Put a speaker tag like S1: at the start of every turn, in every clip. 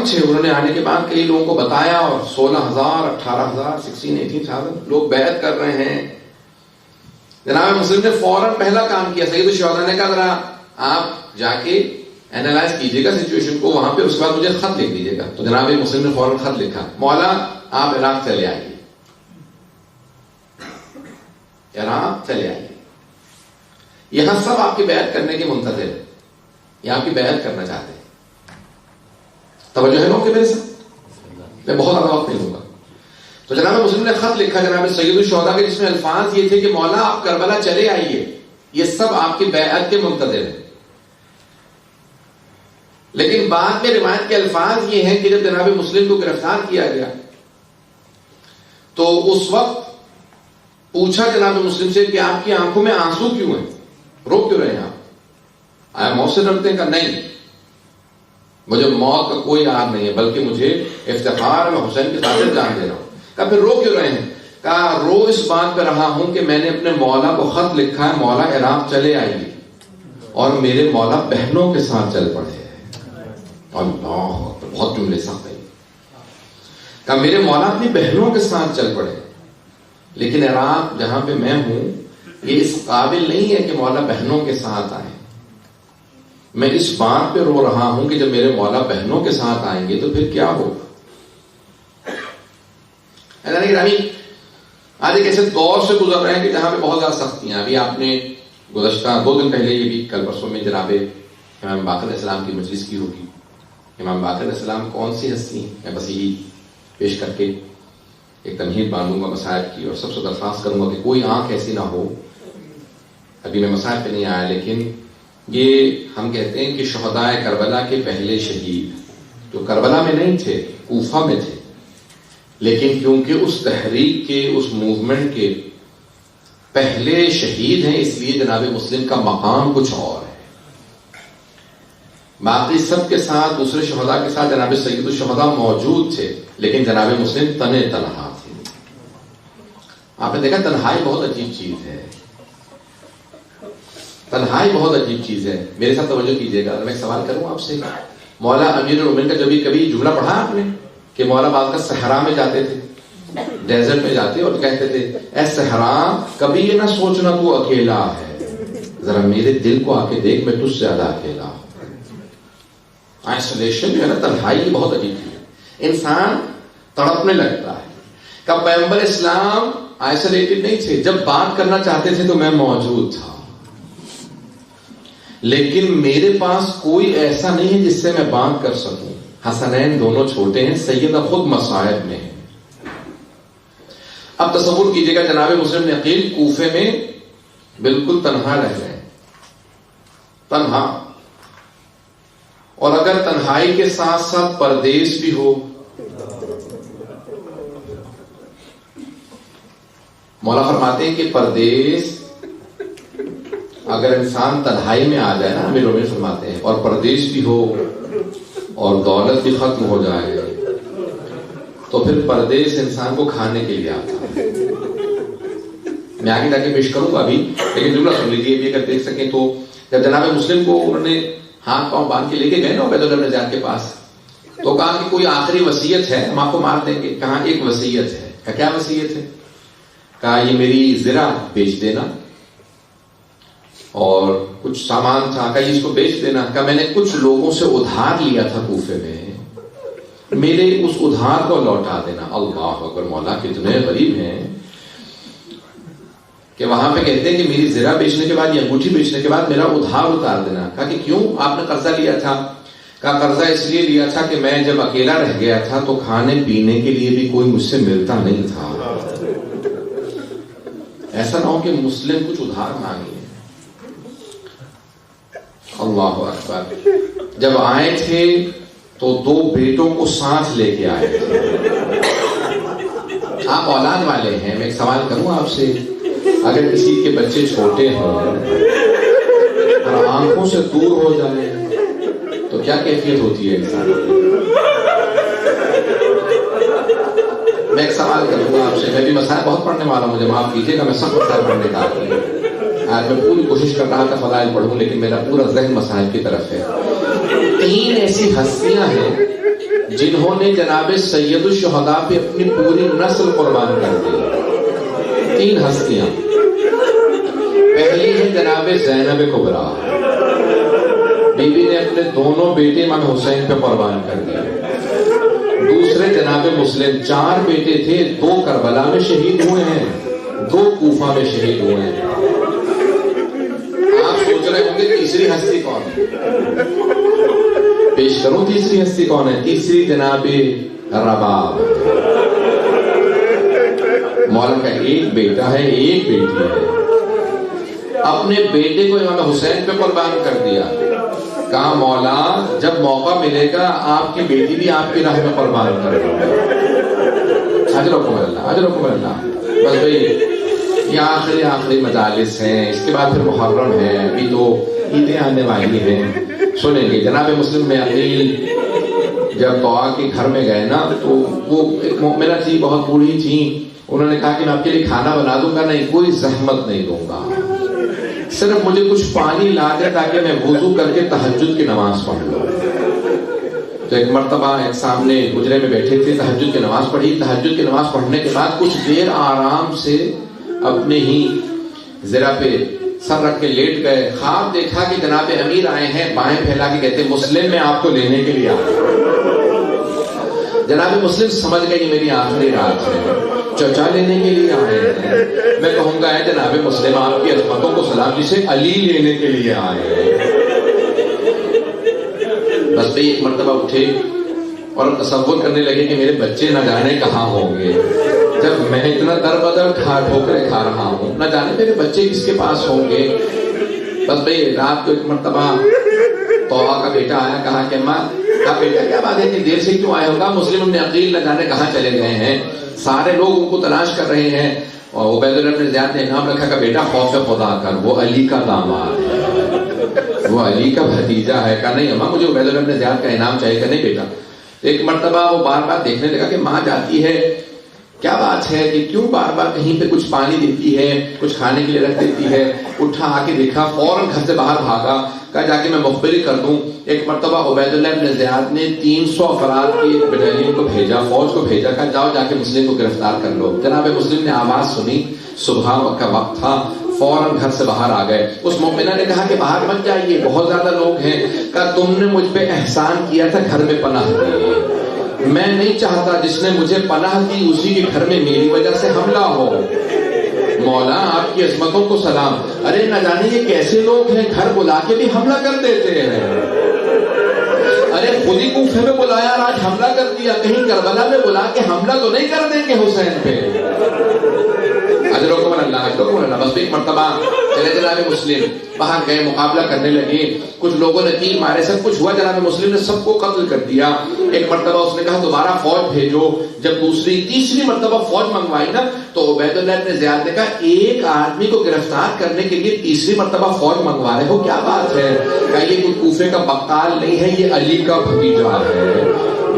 S1: Launch ہے. انہوں نے آنے کے بعد کئی لوگوں کو بتایا اور 16,000 18,000 18,000 لوگ بیعت کر رہے ہیں. جناب مسلم نے فوراً پہلا کام کیا. سید الشہداء نے کہا ذرا آپ جا کے اینالائز کیجیے گا سچویشن کو وہاں پہ, اس کے بعد مجھے خط لکھ دیجیے گا. تو جناب مسلم نے فوراً خط لکھا, مولا آپ عراق چلے آئیے, عراق چلے آئیے, یہاں سب آپ کی بیعت کرنے کے منتظر ہیں, یہ آپ کی بیعت کرنا چاہتے ہیں. توجہ ہے لوگوں کے میرے ساتھ, میں بہت زیادہ وقت نہیں لوں گا. تو جناب مسلم نے خط لکھا جناب سید الشہداء کے, جس میں الفاظ یہ تھے کہ مولا آپ کربلا چلے آئیے, یہ سب آپ کی بیعت کے منتظر ہیں. لیکن بعد میں روایت کے الفاظ یہ ہیں کہ جب جناب مسلم کو گرفتار کیا گیا تو اس وقت پوچھا جناب مسلم سے کہ آپ کی آنکھوں میں آنسو کیوں ہیں, رو کیوں رہے ہیں آپ, آیا موت سے ڈرتے ہیں؟ کہ نہیں, مجھے موت کا کوئی یاد نہیں ہے, بلکہ مجھے افتخار میں حسین کی خاطر جان دے رہا ہوں. کہا پھر رو کیوں رہے ہیں؟ کہا رو اس بات پہ رہا ہوں کہ میں نے اپنے مولا کو خط لکھا ہے, مولا عراق چلے آئیے, اور میرے مولا بہنوں کے ساتھ چل پڑے ہیں. اللہ بہت جملے سخت ہے. کہا میرے مولا اپنی بہنوں کے ساتھ چل پڑے, لیکن عراق جہاں پہ میں ہوں یہ اس قابل نہیں ہے کہ مولا بہنوں کے ساتھ آئے. میں اس بات پہ رو رہا ہوں کہ جب میرے مولا بہنوں کے ساتھ آئیں گے تو پھر کیا ہوگا. آج ایک ایسے دور سے گزر رہے ہیں کہ جہاں پہ بہت زیادہ سختیاں. ابھی آپ نے گزشتہ 2 دن پہلے, یہ بھی کل پرسوں میں جناب امام باقر علیہ السلام کی مجلس کی ہوگی. امام باقر علیہ السلام کون سی ہستی ہیں, میں بس یہی پیش کر کے ایک تمہید باندھوں گا مسائل کی, اور سب سے درخواست کروں گا کہ کوئی آنکھ ایسی نہ ہو. ابھی میں مسائل پہ نہیں آیا, لیکن یہ ہم کہتے ہیں کہ شہداء کربلا کے پہلے شہید جو کربلا میں نہیں تھے, کوفہ میں تھے, لیکن کیونکہ اس تحریک کے, اس موومنٹ کے پہلے شہید ہیں, اس لیے جناب مسلم کا مقام کچھ اور ہے. باقی سب کے ساتھ, دوسرے شہداء کے ساتھ جناب سید الشہداء موجود تھے, لیکن جناب مسلم تنے تنہا تھے. آپ نے دیکھا تنہائی بہت عجیب چیز ہے, تنہائی بہت عجیب چیز ہے. میرے ساتھ توجہ کیجیے گا. میں ایک سوال کروں آپ سے, مولا امیر المومنین کا کبھی جملہ پڑھا آپ نے کہ مولا بعض کا صحرا میں جاتے تھے, ڈیزرٹ میں جاتے اور کہتے تھے اے صحرا کبھی یہ نہ سوچنا تو اکیلا ہے, ذرا میرے دل کو آ کے دیکھ, میں تجھ سے زیادہ اکیلا ہوں. آئسولیشن جو ہے نا, تنہائی بہت عجیب ہے. انسان تڑپنے لگتا ہے. کب پیغمبر اسلام آئسولیٹڈ نہیں تھے, جب بات کرنا چاہتے تھے تو میں موجود تھا, لیکن میرے پاس کوئی ایسا نہیں ہے جس سے میں بات کر سکوں. حسنین دونوں چھوٹے ہیں, سیدہ خود مصائب میں ہے. اب تصور کیجئے گا جناب مسلم نے عقیل کوفے میں بالکل تنہا رہ گئے, تنہا, اور اگر تنہائی کے ساتھ ساتھ پردیس بھی ہو. مولا فرماتے ہیں کہ پردیس اگر انسان تنہائی میں آ جائے نا, امیر المومنین فرماتے ہیں, اور پردیس بھی ہو اور دولت بھی ختم ہو جائے, تو پھر پردیس انسان کو کھانے کے لیے آتا ہے. میں آگے جا کے پیش کروں گا ابھی, لیکن جملہ سن لیجیے بھی اگر دیکھ سکیں تو. جب جناب مسلم کو انہوں نے ہاتھ پاؤں باندھ کے لے کے گئے نا عبید اللہ نجار کے پاس, تو کہا کہ کوئی آخری وصیت ہے, ہم آپ کو مار دیں گے. کہا ایک وصیت ہے. کہا کیا وصیت ہے؟ کہا یہ میری زرع بیچ دینا, اور کچھ سامان تھا, کہا اس کو بیچ دینا. کہا میں نے کچھ لوگوں سے ادھار لیا تھا کوفے میں, میرے اس ادھار کو لوٹا دینا. اللہ اکبر, مولا کتنے غریب ہیں کہ وہاں پہ کہتے ہیں کہ میری زرع بیچنے کے بعد یا انگوٹھی بیچنے کے بعد میرا ادھار اتار دینا. کہا کہ کیوں, آپ نے قرضہ لیا تھا؟ کہا قرضہ اس لیے لیا تھا کہ میں جب اکیلا رہ گیا تھا تو کھانے پینے کے لیے بھی کوئی مجھ سے ملتا نہیں تھا. ایسا نہ ہو کہ مسلم کچھ ادھار مانگے. اللہ اکبر. جب آئے تھے تو 2 بیٹوں کو ساتھ لے کے آئے تھے. آپ اولاد والے ہیں, میں ایک سوال کروں آپ سے, اگر کسی کے بچے چھوٹے ہوں اور آنکھوں سے دور ہو جائے تو کیا کیفیت ہوتی ہے انسان کی؟ میں ایک سوال کروں گا آپ سے, میں بھی مسائل بہت پڑھنے والا ہوں, مجھے معاف کیجیے گا, میں سب مسائل پڑھنے کا آتی ہوں. آج میں پوری کوشش کر رہا تھا فضائل پڑھوں, لیکن میرا پورا ذہن مسائل کی طرف ہے. 3 ایسی ہستیاں ہیں جنہوں نے جناب سید الشہداء پہ اپنی پوری نسل قربان کر دی. 3 ہستیاں. پہلی ہے جناب زینب کبریٰ، بی بی نے اپنے دونوں بیٹے امام حسین پہ قربان کر دیا. دوسرے جناب مسلم، 4 بیٹے تھے، 2 کربلا میں شہید ہوئے ہیں، 2 کوفہ میں شہید ہوئے ہیں. آپ سوچ رہے ہوں گے تیسری ہستی کون ہے؟ پیش کروں تیسری ہستی کون ہے؟ تیسری جناب رباب. مولا کا ایک بیٹا ہے، ایک بیٹی ہے. اپنے بیٹے کو امام حسین پہ قربان کر دیا. کہا مولا جب موقع ملے گا آپ کی بیٹی بھی آپ کی راہ میں قربان کر دو. اجرکم اللہ، اجرکم اللہ. بس بھائی یہ آخری مجالس ہیں، اس کے بعد پھر محرم ہے، ابھی تو عیدیں آنے والی ہیں. سنیں گے جناب مسلم میں عقیل جب طوا کے گھر میں گئے نا تو وہ ایک مومنہ تھی، بہت بوڑھی تھی. انہوں نے کہا کہ میں آپ کے لیے کھانا بنا دوں گا، نہیں کوئی زحمت نہیں دوں گا، صرف مجھے کچھ پانی لا دے تاکہ میں وضو کر کے تہجد کی نماز پڑھ لوں. تو ایک مرتبہ ایک سامنے حجرے میں بیٹھے تھے، تہجد کی نماز پڑھی. تہجد کی نماز پڑھنے کے بعد کچھ دیر آرام سے اپنے ہی زرہ پہ سر رکھ کے لیٹ گئے. خواب دیکھا کہ جناب امیر آئے ہیں، بائیں پھیلا کے کہتے مسلم میں آپ کو لینے کے لیے آیا. جناب مسلم سمجھ گئے یہ میری آخری رات ہے، چچا لینے کے لیے آئے ہیں. میں کہوں گا اے جناب مسلم آپ کی عظمتوں کو سلام، جسے علی لینے کے لیے آئے ہیں. بس بھئی ایک مرتبہ اٹھے اور تصور کرنے لگے کہ میرے بچے نہ جانے کہاں ہوں گے، جب میں اتنا در بدر ٹھوکریں کھا رہا ہوں، نہ جانے میرے بچے کس کے پاس ہوں گے. بس بھئی رات کو ایک مرتبہ طوا کا بیٹا آیا، کہا کہ ماں کہا بیٹا کیا بات ہے اتنی دیر سے کیوں آئے ہوگا؟ مسلم ابن عقیل نہ جانے کہاں چلے گئے ہیں، سارے لوگ ان کو تلاش کر رہے ہیں. اور عبید اللہ بن زیاد نے انعام رکھا کہ بیٹا خوف خدا کر، وہ علی کا داماد ہے، وہ علی کا بھتیجا ہے. کہا نہیں اماں مجھے عبید اللہ بن زیاد کا انعام چاہیے. کہ نہیں بیٹا. ایک مرتبہ وہ بار بار دیکھنے لگا کہ ماں جاتی ہے، کیا بات ہے کہ کیوں بار بار کہیں پہ کچھ پانی دیتی ہے، کچھ کھانے کے لیے رکھ دیتی ہے. اٹھا آ کے دیکھا، فوراً گھر سے باہر بھاگا، کہا جا کے میں مخبری کر دوں. ایک مرتبہ عبید اللہ بن زیاد نے 300 افراد کی ایک بٹالین کو بھیجا، فوج کو بھیجا، کہا جاؤ جا کے مسلم کو گرفتار کر لو. جناب مسلم نے آواز سنی، صبح کا وقت تھا، فوراً گھر سے باہر آ گئے. اس مومنہ نے کہا کہ باہر مت جائیے، بہت زیادہ لوگ ہیں. کہا تم نے مجھ پہ احسان کیا تھا، گھر میں پناہ دی، میں نہیں چاہتا جس نے مجھے پناہ دی اسی کے گھر میں میری وجہ سے حملہ ہو. مولا آپ کی عظمتوں کو سلام. ارے نہ جانے یہ کیسے لوگ ہیں، گھر بلا کے بھی حملہ کر دیتے ہیں. ارے خود ہی کوفے میں بلایا اور آج حملہ کر دیا، کہیں کربلا میں بلا کے حملہ تو نہیں کر دیں گے حسین پہ. اجرکم اللہ، اجرکم اللہ. بس ایک مرتبہ چلے جناب مسلم باہر گئے، مقابلہ کرنے لگے. کچھ لوگوں نے تیر مارے، سب کچھ ہوا، جناب مسلم نے سب کو قتل کر دیا. ایک مرتبہ اس نے کہا دوبارہ فوج بھیجو. جب تیسری مرتبہ فوج منگوائی نا تو عبید اللہ بن زیاد نے کہا ایک آدمی کو گرفتار کرنے کے لیے تیسری مرتبہ فوج منگوا رہے ہو، کیا بات ہے؟ کہا یہ کوئی کوفے کا بقال نہیں ہے، یہ علی کا بھتیجا ہے،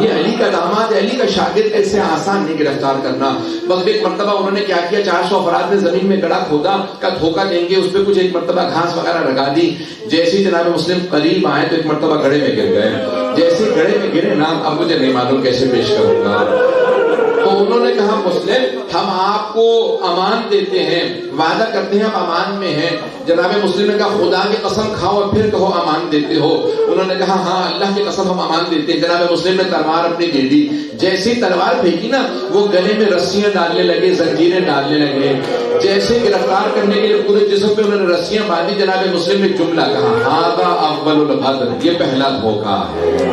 S1: یہ علی کا داماد ہے، علی کا شاگرد، ایسے آسان نہیں گرفتار کرنا. بس ایک مرتبہ انہوں نے کیا کیا، 400 افراد نے زمین میں گڑھا کھودا، کا دھوکہ دیں گے، اس پہ کچھ ایک مرتبہ گھاس وغیرہ لگا دی. جیسے ہی جناب مسلم قریب آئے تو ایک مرتبہ گڑھے میں گر گئے. جیسے گڑھے میں گرے نا، اب مجھے نہیں معلوم کیسے پیش کروں گا. تو انہوں نے کہا مسلم ہم آپ کو امان دیتے ہیں، وعدہ کرتے ہیں آپ امان میں ہیں. جناب مسلم نے کہا خدا کی قسم کھاؤ اور پھر کہو امان دیتے ہو. انہوں نے کہا ہاں اللہ کی قسم ہم امان دیتے ہیں. جناب مسلم نے تلوار اپنی دے دی. جیسی تلوار پھینکی نا وہ گلے میں رسیاں ڈالنے لگے، زنجیریں ڈالنے لگے. جیسے گرفتار کرنے کے لیے پورے جسم پہ انہوں نے رسیاں باندھی. جناب مسلم نے جملہ کہا ھذا اول البدر، یہ پہلا دھوکہ ہے.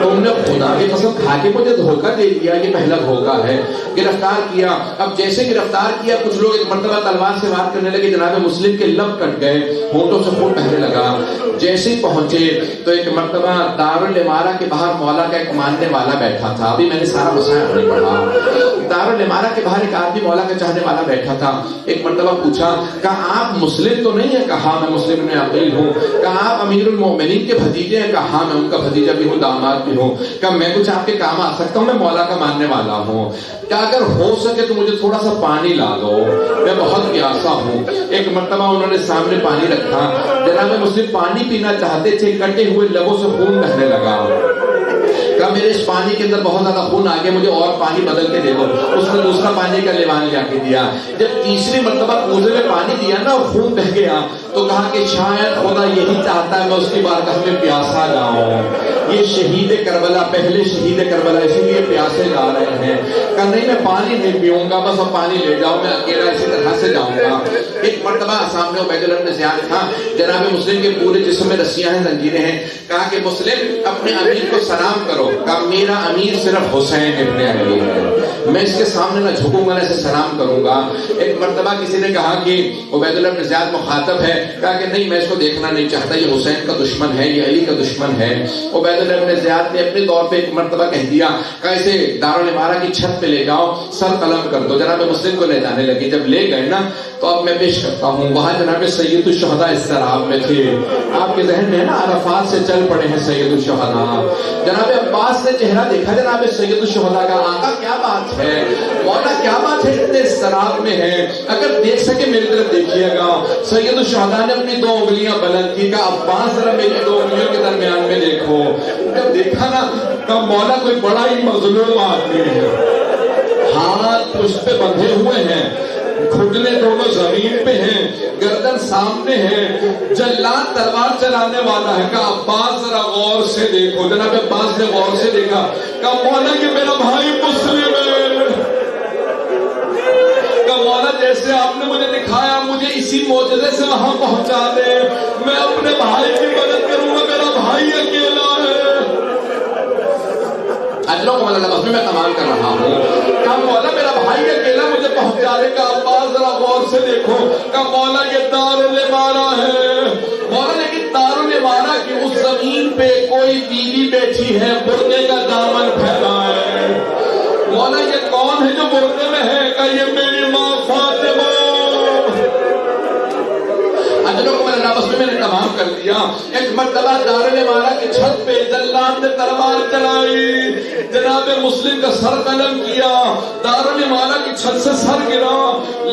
S1: تم نے خدا کی قسم کھا کے مجھے دھوکہ دے دیا، یہ پہلا دھوکہ ہے. گرفتار کیا. اب جیسے گرفتار کیا کچھ لوگ ایک مرتبہ تلوار سے وار کرنے لگے. جناب مسلم کے لب کٹ گئے، ہونٹوں سے خون بہنے لگا. جیسے ہی پہنچے تو ایک مرتبہ دارالامارہ کے باہر مولا کا ایک ماننے والا بیٹھا تھا. ابھی میں نے سارا مسائل نہیں پڑھا. دارالامارہ کے باہر ایک آدمی مولا کا چاہنے والا بیٹھا تھا. ایک مرتبہ پوچھا، کہا آپ مسلم تو نہیں ہے؟ کہا میں مسلم ابن عقیل ہوں. کہا آپ امیر المومنین کے بھتیجے ہیں؟ کہا ہاں میں ان کا بھتیجا بھی ہوں، داماد بھی ہوں. کہا میں کچھ آپ کے کام آ سکتا ہوں؟ میں مولا کا ماننے والا ہوں. کہا اگر ہو سکے تو مجھے تھوڑا سا پانی لا دو، میں بہت پیاسا ہوں. ایک مرتبہ انہوں نے سامنے پانی رکھا. جناب مسلم پانی پینا چاہتے تھے، کٹے ہوئے لبوں سے خون بہنے لگا. کہا میرے اس پانی کے اندر بہت زیادہ خون آ گیا، مجھے اور پانی بدل کے دے دو۔ اس نے دوسرا پانی کا لیوان لے کے دیا۔ جب تیسری مرتبہ کوزے میں پانی دیا نا اور خون بہ گیا تو کہا کہ شاید خدا یہی چاہتا ہے میں اس کی بارگاہ میں پیاسا جاؤں۔ یہ شہید کربلا، پہلے شہید کربلا، اسی لیے پیاسے جا رہے ہیں۔ کہا نہیں میں پانی نہیں پیوں گا، بس اب پانی لے جاؤ، میں اکیلا اسی طرح سے جاؤں گا۔ ایک مرتبہ سامنے عبید اللہ بن زیاد تھا، جناب مسلم کے پورے جسم میں رسیاں ہیں، زنجیریں ہیں۔ کہا کہ مسلم اپنے امیر کو سلام کرو۔ کہا میرا امیر صرف حسین ابن علی ہے، میں اس کے سامنے نہ جھکوں گا نہ اسے سلام کروں گا۔ ایک مرتبہ کسی نے کہا کہ عبید اللہ بن زیاد مخاطب ہے، کہا کہ نہیں میں اس کو دیکھنا نہیں چاہتا، یہ حسین کا دشمن ہے، یہ علی کا دشمن ہے۔ عبید اللہ بن زیاد نے اپنے طور پہ ایک مرتبہ کہہ دیا کہ اسے دارالامارہ کی چھت پہ لے جاؤ، سر قلم کر دو۔ جناب مسلم کو لے جانے لگے، جب لے گئے نا تو اب میں پیش کرتا ہوں، وہاں جناب سید الشہداء استراب میں تھے۔ آپ کے ذہن میں ہے نا عرفات سے چل پڑے ہیں سید الشہداء۔ جناب عباس نے چہرہ دیکھا جناب سید الشہداء کا، آقا کیا بات ہے، مولا کیا بات ہے، اتنے استراب میں ہے، اگر دیکھ سکے میری طرف دیکھیے گا۔ سید الشہداء نے اپنی دو انگلیاں بلند کی، کہا عباس ذرا میری دو انگلیوں کے درمیان میں دیکھو۔ جب دیکھا نا تو مولا کوئی بڑا ہی مظلوم آدمی ہے، ہاتھ پشت پہ بندھے ہوئے ہیں، گھٹنے دونوں زمین پہ ہیں، گردن سامنے ہے، جلاد تلوار چلانے والا ہے۔ کہا عباس ذرا غور سے دیکھو۔ جناب عباس نے غور سے دیکھا، کہا مولا یہ میرا بھائی مسلم ہے۔ کہا مولا جیسے آپ نے مجھے دکھایا مجھے اسی معجزے سے وہاں پہنچا دے، میں اپنے بھائی کی مدد کروں گا، میرا بھائی اکیلا ہے۔ اجلوں کو میں تمام کر رہا ہوں۔ کہا مولا میرا بھائی اکیلا مجھے پہنچا دے۔ کہا عباس ذرا غور سے دیکھو۔ کہا مولا یہ دارالامارہ ہے۔ مولا لیکن دارالامارہ کی اس زمین پہ کوئی بیوی بیٹھی ہے، برقعے کا دامن پھیلا ہے۔ مولا یہ کون ہے جو برقعے میں ہے؟ کہا یہ میری ماں فاطمہ۔ اجلوں کو میں نے تمام کر دیا۔ ایک مرتبہ دارالامارہ کی چھت پہ جلاد نے تلوار چلائی، جناب مسلم کا سر قلم کیا، دارالامارہ کی چھت سے سر گرا،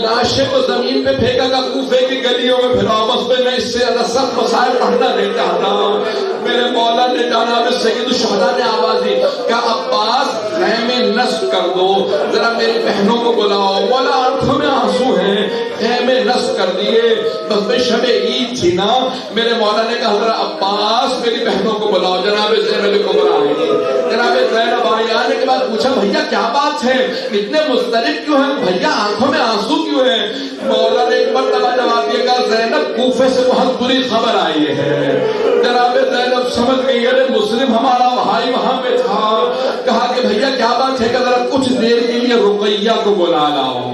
S1: لاشیں کو زمین پہ پھینکا گا، کوفے کی گلیوں میں پھرا۔ بس میں اس سے زیادہ سخت مسائل پڑھنا نہیں چاہتا۔ میرے مولا نے جناب سید الشہداء نے آواز دی، کہا عباس خیمے نصب کر دو، ذرا میری بہنوں کو بلاؤ۔ مولا آنکھوں میں آنسو ہیں، خیمے نصب کر دیے۔ بس میں شب عید تھی نا، میرے مولا نے کہا ذرا عباس میری بہنوں کو بلاؤ۔ جناب زینب کو بلائیں گے۔ جناب زینب آئی، آنے کے بعد پوچھا بھیا کیا بات ہے، اتنے مضطرب کیوں ہیں بھیا، آنکھوں میں آنسو کیوں ہیں؟ مولا نے ایک مرتبہ جواب دیا، کہا زینب کوفے سے بہت بری خبر آئی ہے۔ جناب زینب سمجھ گئی، ارے مسلم ہمارا بھائی وہاں پہ تھا۔ کہا کہ بھیا کیا بات ہے، کہ ذرا کچھ دیر کے لیے رقیہ کو بلا لاؤ۔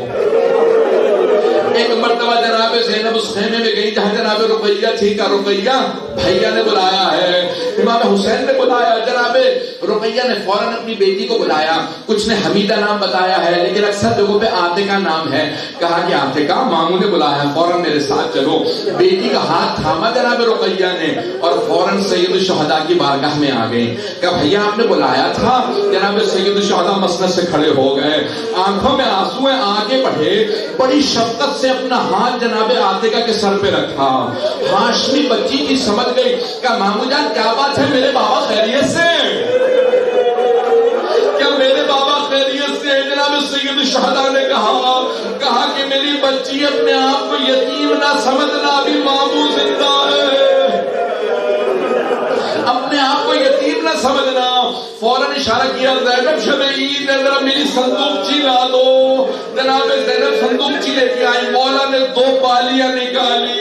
S1: ایک مرتبہ جناب زینب اس خیمے میں گئی جہاں جناب رقیہ تھی۔ کا رقیہ بھیا نے بلایا ہے، امام حسین نے بلایا۔ جناب رقیہ نے فوراً اپنی بیٹی کو بلایا، کچھ نے حمیدہ نام بتایا ہے لیکن اکثر جگہوں پہ عاتقہ نام ہے۔ کہا کہ عاتقہ ماموں نے بلایا ہے، فوراً میرے ساتھ چلو۔ بیٹی کا ہاتھ تھاما جناب رقیہ نے اور فوراً سید الشہداء کی بارگاہ میں آ گئی۔ کہا بھیا آپ نے بلایا تھا؟ جناب سید الشہداء مسند سے کھڑے ہو گئے، آنکھوں میں آنسو ہیں، آگے بڑھے، بڑی شفقت سے اپنا ہاتھ جناب عاتقہ کے سر پہ رکھا۔ ہاشمی بچی کی سمجھ گئی، کہا مامو جان کیا بات ہے، میرے بابا خیریت سے؟ کیا میرے بابا خیریت سے؟ جناب سید الشہداء نے کہا کہ میری بچی اپنے آپ کو یتیم نہ سمجھنا، ابھی مامو زندہ ہے، اپنے آپ کو یتیم نہ سمجھنا۔ فوراً اشارہ کیا، زینب شب عید ہے، ذرا میری صندوقچی لا دو۔ جناب زینب صندوقچی لے کے آئی، مولا نے 2 بالیاں نکالی،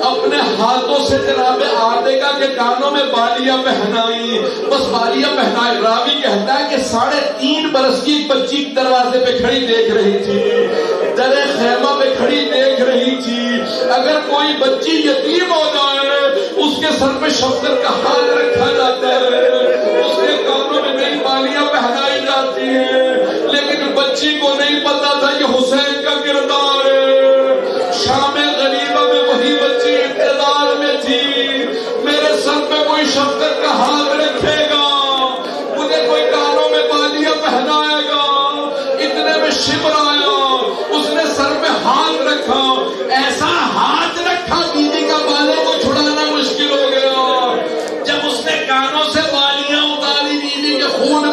S1: اپنے ہاتھوں سے جناب عاتقہ کے کانوں میں بالیاں پہنائی۔ بس بالیاں پہنائے، راوی کہتا ہے کہ 3.5 برس کی بچی دروازے پہ کھڑی دیکھ رہی تھی، درے خیمہ پہ کھڑی دیکھ رہی تھی۔ اگر کوئی بچی یتیم ہو جائے اس کے سر پہ شفقت کا ہاتھ رکھا جاتا ہے، اس کے کانوں میں نئی بالیاں پہنائی جاتی ہیں، لیکن بچی کو نہیں پتا تھا کہ حسین کا کردار ہے۔ شام غریبہ میں وہی بچی اقتدار میں تھی، میرے سر پہ کوئی شفقت کا ہاتھ رکھے گا، مجھے کوئی کانوں میں بالیاں پہنائے گا۔ اتنے میں شبر آیا، اس نے سر پہ ہاتھ رکھا، ایسا ہاتھ رکھا بیوی کا بالوں کو چھڑانا مشکل ہو گیا۔ جب اس نے کانوں سے بالیاں اتاری بیوی کے خون